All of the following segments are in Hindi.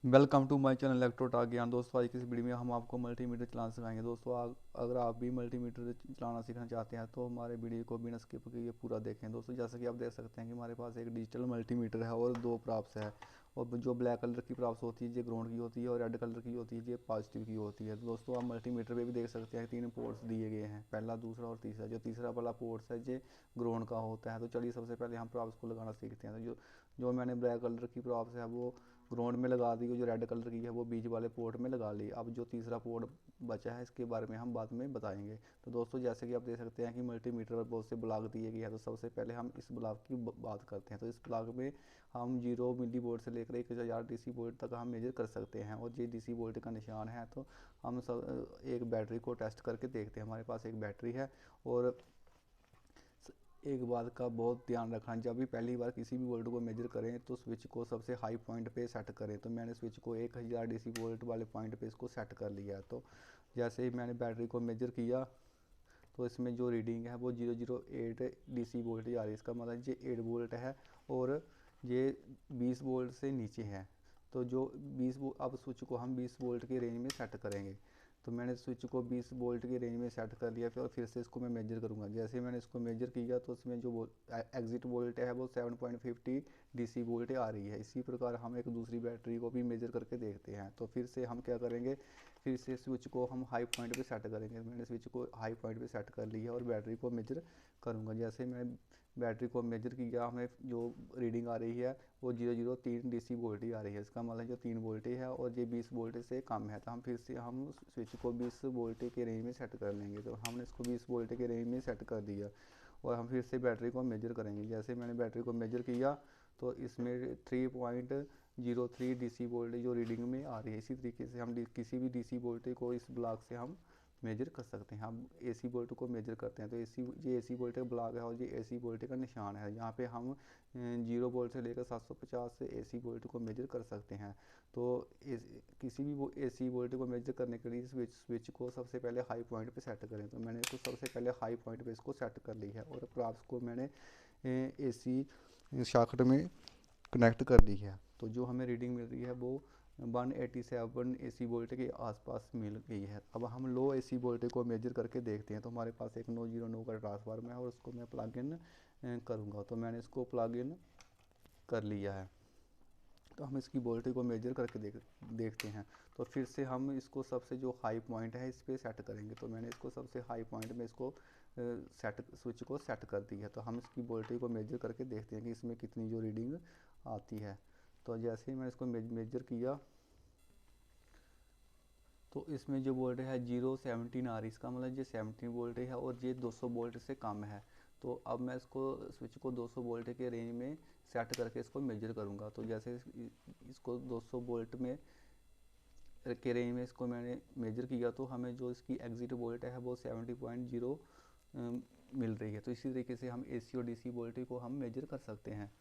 वेलकम टू माय चैनल इलेक्ट्रोटा ज्ञान। दोस्तों, आज की इस वीडियो में हम आपको मल्टीमीटर चलाना सिखाएंगे। दोस्तों, अगर आप भी मल्टीमीटर चलाना सीखना चाहते हैं तो हमारे वीडियो को बिना स्किप किए पूरा देखें। दोस्तों, जैसा कि आप देख सकते हैं कि हमारे पास एक डिजिटल मल्टीमीटर है और दो प्राप्स है। और जो ब्लैक कलर की प्राप्स होती है ये ग्राउंड की होती है और रेड कलर की होती है ये पॉजिटिव की होती है। तो दोस्तों, आप मल्टीमीटर पे भी देख सकते हैं तीन पोर्ट्स दिए गए हैं, पहला, दूसरा और तीसरा। जो तीसरा वाला पोर्ट्स है ये ग्राउंड का होता है। तो चलिए सबसे पहले हम प्राप्स को लगाना सीखते हैं। तो जो जो मैंने ब्लैक कलर की प्रॉप्स है वो ग्राउंड में लगा दी, जो रेड कलर की है वो बीच वाले पोर्ट में लगा ली। अब जो तीसरा पोर्ट बचा है इसके बारे में हम बाद में बताएंगे। तो दोस्तों, जैसे कि आप देख सकते हैं कि मल्टीमीटर पर बहुत से ब्लॉक दिए गए हैं। तो सबसे पहले हम इस ब्लॉक की बात करते हैं। तो इस ब्लॉक में हम 0 मिली वोल्ट से लेकर 1000 DC वोल्ट तक हम मेजर कर सकते हैं। और ये DC वोल्ट का निशान है। तो हम सब एक बैटरी को टेस्ट करके देखते हैं। हमारे पास एक बैटरी है। और एक बात का बहुत ध्यान रखना, जब भी पहली बार किसी भी वोल्ट को मेजर करें तो स्विच को सबसे हाई पॉइंट पे सेट करें। तो मैंने स्विच को 1000 DC वोल्ट वाले पॉइंट पे इसको सेट कर लिया है। तो जैसे ही मैंने बैटरी को मेजर किया तो इसमें जो रीडिंग है वो 008 DC वोल्ट आ रही है। इसका मतलब ये 8 वोल्ट है और ये 20 वोल्ट से नीचे है। तो जो 20 अब स्विच को हम 20 वोल्ट के रेंज में सेट करेंगे। तो मैंने स्विच को 20 वोल्ट के रेंज में सेट कर लिया। फिर से इसको मैं मेजर करूँगा। जैसे मैंने इसको मेजर किया तो इसमें जो एग्जिट वोल्ट है वो 7.50 DC वोल्ट आ रही है। इसी प्रकार हम एक दूसरी बैटरी को भी मेजर करके देखते हैं। तो फिर से हम क्या करेंगे, फिर से स्विच को हम हाई पॉइंट पे सेट करेंगे। मैंने स्विच को हाई पॉइंट पे सेट कर लिया और बैटरी को मेजर करूँगा। जैसे मैं बैटरी को मेजर किया, हमें जो रीडिंग आ रही है वो 003 DC वोल्ट ही आ रही है। इसका मतलब जो 3 वोल्ट है और ये 20 वोल्ट से कम है। तो हम फिर से हम स्विच को 20 वोल्ट के रेंज में सेट कर लेंगे। तो हमने इसको 20 वोल्ट के रेंज में सेट कर दिया और हम फिर से बैटरी को मेजर करेंगे। जैसे मैंने बैटरी को मेजर किया तो इसमें 3.03 DC वोल्ट जो रीडिंग में आ रही है। इसी तरीके से हम किसी भी DC वोल्टेज को इस ब्लॉक से हम मेजर कर सकते हैं। हम AC वोल्ट को मेजर करते हैं। तो ये AC वोल्ट का ब्लॉक है और ये AC वोल्ट का निशान है। यहाँ पे हम 0 वोल्ट से लेकर 750 से AC वोल्ट को मेजर कर सकते हैं। तो किसी भी AC वोल्ट को मेजर करने के लिए स्विच को सबसे पहले हाई पॉइंट पे सेट करें। तो मैंने इसको सबसे पहले हाई पॉइंट पे इसको सेट कर ली है और प्रॉप्स को मैंने AC सॉकेट में कनेक्ट कर ली है। तो जो हमें रीडिंग मिल रही है वो 187 AC वोल्ट के आसपास मिल गई है। अब हम लो AC वोल्ट को मेजर करके देखते हैं। तो हमारे पास एक 909 का ट्रांसफार्मर है और उसको मैं प्लग इन करूँगा। तो मैंने इसको प्लग इन कर लिया है। तो हम इसकी वोल्टेज को मेजर करके देखते हैं। तो फिर से हम इसको सबसे जो हाई पॉइंट है इस पर सेट करेंगे। तो मैंने इसको सबसे हाई पॉइंट में इसको स्विच को सेट कर दी है। तो हम इसकी वोल्टेज को मेजर करके देखते हैं कि इसमें कितनी जो रीडिंग आती है। तो जैसे ही मैंने इसको मेजर किया तो इसमें जो वोल्टेज है 017 आ रही है। इसका मतलब ये 17 वोल्ट है और ये 200 वोल्ट से कम है। तो अब मैं इसको स्विच को 200 वोल्ट के रेंज में सेट करके इसको मेजर करूँगा। तो जैसे इसको 200 वोल्ट में के रेंज में इसको मैंने मेजर किया तो हमें जो इसकी एग्जिट वोल्ट है वो 70.0 मिल रही है। तो इसी तरीके से हम AC और DC वोल्टेज को हम मेजर कर सकते हैं।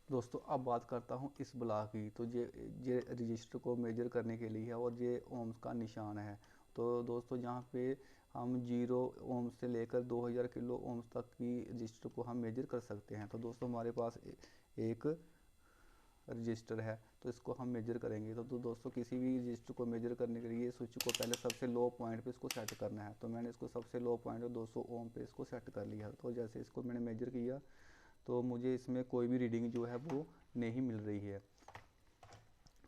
दोस्तों, अब बात करता हूँ इस ब्लॉक की। तो ये रजिस्टर को मेजर करने के लिए है और ये ओम्स का निशान है। तो दोस्तों, जहाँ पे हम 0 ओम्स से लेकर 2000 किलो ओम्स तक की रजिस्टर को हम मेजर कर सकते हैं। तो दोस्तों, हमारे पास एक रजिस्टर है तो इसको हम मेजर करेंगे। तो दोस्तों, किसी भी रजिस्टर को मेजर करने के लिए स्विच को पहले सबसे लो पॉइंट पे इसको सेट करना है। तो मैंने इसको सबसे लो पॉइंट 200 ओम पे इसको सेट कर लिया। तो जैसे इसको मैंने मेजर किया तो मुझे इसमें कोई भी रीडिंग जो है वो नहीं मिल रही है।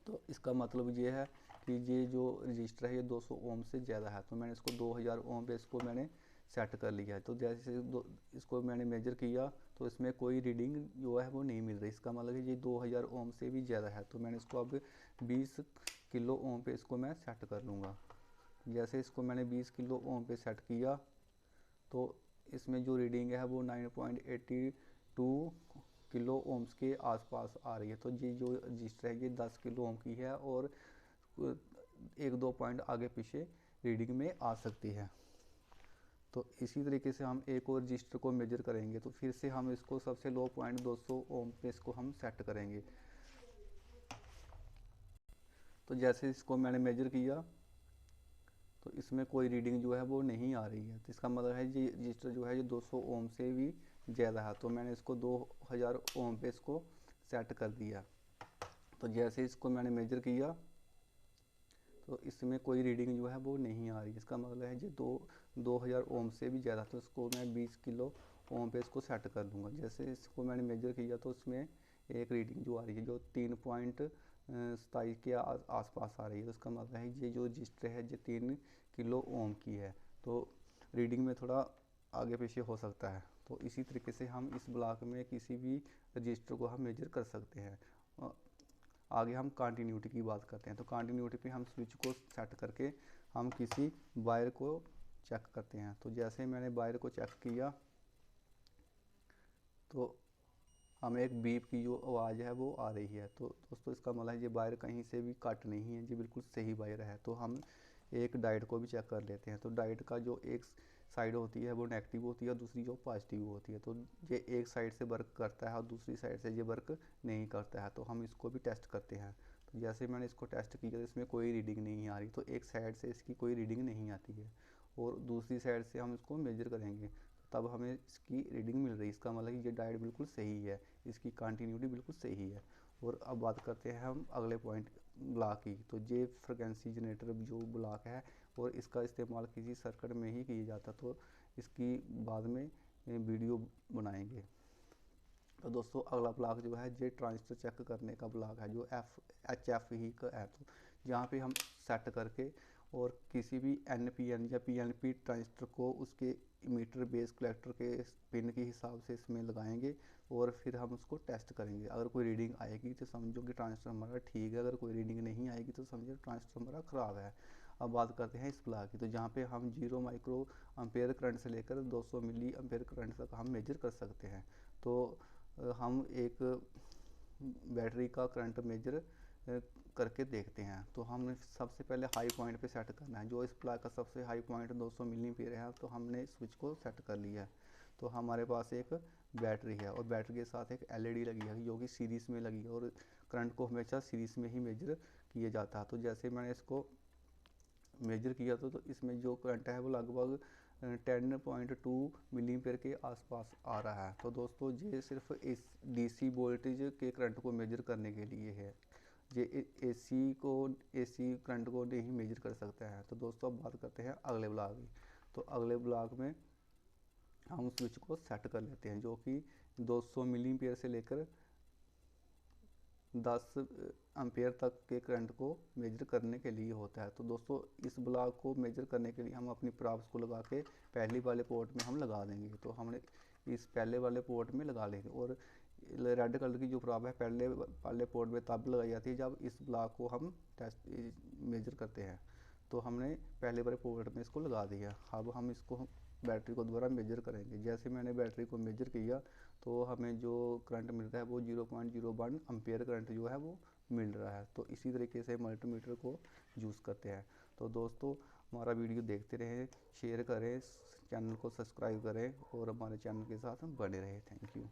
तो इसका मतलब ये है कि ये जो रजिस्टर है ये 200 ओम से ज़्यादा है। तो मैंने इसको 2000 ओम पे इसको मैंने सेट कर लिया है। तो जैसे इसको मैंने मेजर किया तो इसमें कोई रीडिंग जो है वो नहीं मिल रही। इसका मतलब है ये 2000 ओम से भी ज़्यादा है। तो मैंने इसको अब 20 किलो ओम पे इसको मैं सेट कर लूँगा। जैसे इसको मैंने 20 किलो ओम पे सेट किया तो इसमें जो रीडिंग है वो 9.82 किलो ओम्स के आसपास आ रही है। तो ये जो रजिस्टर है ये 10 किलो ओम की है और एक दो पॉइंट आगे पीछे रीडिंग में आ सकती है। तो इसी तरीके से हम एक और रजिस्टर को मेजर करेंगे। तो फिर से हम इसको सबसे लो पॉइंट 200 ओम पे इसको हम सेट करेंगे। तो जैसे इसको मैंने मेजर किया तो इसमें कोई रीडिंग जो है वो नहीं आ रही है। तो इसका मतलब है ये रजिस्टर जो है ये 200 ओम से भी ज़्यादा है। तो मैंने इसको 2000 ओम पे इसको सेट कर दिया। तो जैसे इसको मैंने मेजर किया तो इसमें कोई रीडिंग जो है वो नहीं आ रही। इसका मतलब है जो 2000 ओम से भी ज़्यादा, तो इसको मैं 20 किलो ओम पे इसको सेट कर दूंगा। जैसे इसको मैंने मेजर किया तो उसमें एक रीडिंग जो आ रही है जो 3.27 के आसपास आ रही है। तो इसका मतलब है ये जो रजिस्टर है ये 3 किलो ओम की है। तो रीडिंग में थोड़ा आगे पीछे हो सकता है। तो इसी तरीके से हम इस ब्लॉक में किसी भी रजिस्टर को हम मेजर कर सकते हैं। आगे हम कंटिन्यूटी की बात करते हैं। तो कंटिन्यूटी पे हम स्विच को सेट करके हम किसी वायर को चेक करते हैं। तो जैसे मैंने वायर को चेक किया तो हमें एक बीप की जो आवाज़ है वो आ रही है। तो दोस्तों इसका मतलब है ये वायर कहीं से भी कट नहीं है, ये बिल्कुल सही वायर है। तो हम एक डायोड को भी चेक कर लेते हैं। तो डायोड का जो एक साइड होती है वो नेगेटिव होती है और दूसरी जो पॉजिटिव होती है। तो ये एक साइड से वर्क करता है और दूसरी साइड से ये वर्क नहीं करता है। तो हम इसको भी टेस्ट करते हैं। तो जैसे मैंने इसको टेस्ट किया तो इसमें कोई रीडिंग नहीं आ रही। तो एक साइड से इसकी कोई रीडिंग नहीं आती है और दूसरी साइड से हम इसको मेजर करेंगे तब हमें इसकी रीडिंग मिल रही है। इसका मतलब ये डायोड बिल्कुल सही है, इसकी कंटिन्यूटी बिल्कुल सही है। और अब बात करते हैं हम अगले पॉइंट ब्लॉक की। तो ये फ्रिक्वेंसी जनरेटर जो ब्लॉक है और इसका इस्तेमाल किसी सर्किट में ही किया जाता, तो इसकी बाद में वीडियो बनाएंगे। तो दोस्तों अगला ब्लॉक जो है ये ट्रांजिस्टर चेक करने का ब्लॉक है जो HF ही का है। तो जहाँ पे हम सेट करके और किसी भी NPN या PNP ट्रांजिस्टर को उसके मीटर बेस कलेक्टर के पिन के हिसाब से इसमें लगाएंगे और फिर हम उसको टेस्ट करेंगे। अगर कोई रीडिंग आएगी तो समझो कि ट्रांजिस्टर हमारा ठीक है, अगर कोई रीडिंग नहीं आएगी तो समझो ट्रांजिस्टर हमारा ख़राब है। अब बात करते हैं इस ब्लॉक की। तो जहाँ पे हम 0 माइक्रो एम्पेयर करंट से लेकर 200 मिली एम्पेयर करंट तक हम मेजर कर सकते हैं। तो हम एक बैटरी का करंट मेजर करके देखते हैं। तो हम सबसे पहले हाई पॉइंट पे सेट करना है। जो इस प्लग का सबसे हाई पॉइंट 200 मिली एम्पीयर है, तो हमने स्विच को सेट कर लिया है। तो हमारे पास एक बैटरी है और बैटरी के साथ एक LED लगी है जो कि सीरीज़ में लगी है और करंट को हमेशा सीरीज़ में ही मेजर किया जाता है। तो जैसे मैंने इसको मेजर किया तो इसमें जो करंट है वो लगभग 10.2 मिली एम्पीयर के आसपास आ रहा है। तो दोस्तों ये सिर्फ इस DC वोल्टेज के करंट को मेजर करने के लिए है। ये AC करंट को नहीं मेजर कर सकता है। तो दोस्तों अब बात करते हैं अगले ब्लॉक की। तो अगले ब्लॉक में हम स्विच को सेट कर लेते हैं जो कि 200 मिली एम्पीयर से लेकर 10 एम्पेयर तक के करंट को मेजर करने के लिए होता है। तो दोस्तों इस ब्लॉक को मेजर करने के लिए हम अपनी प्रॉब्स को लगा के पहले वाले पोर्ट में हम लगा देंगे। तो हमने इस पहले वाले पोर्ट में लगा लेंगे और रेड कलर की जो प्रॉब है पहले पोर्ट में तब लगाई जाती है जब इस ब्लॉक को हम टेस्ट मेजर करते हैं। तो हमने पहले वाले पोर्ट में इसको लगा दिया। अब हम इसको बैटरी को दोबारा मेजर करेंगे। जैसे मैंने बैटरी को मेजर किया तो हमें जो करंट मिल रहा है वो 0.01 एम्पेयर करंट जो है वो मिल रहा है। तो इसी तरीके से मल्टीमीटर को यूज़ करते हैं। तो दोस्तों हमारा वीडियो देखते रहें, शेयर करें, चैनल को सब्सक्राइब करें और हमारे चैनल के साथ बने रहें। Thank you.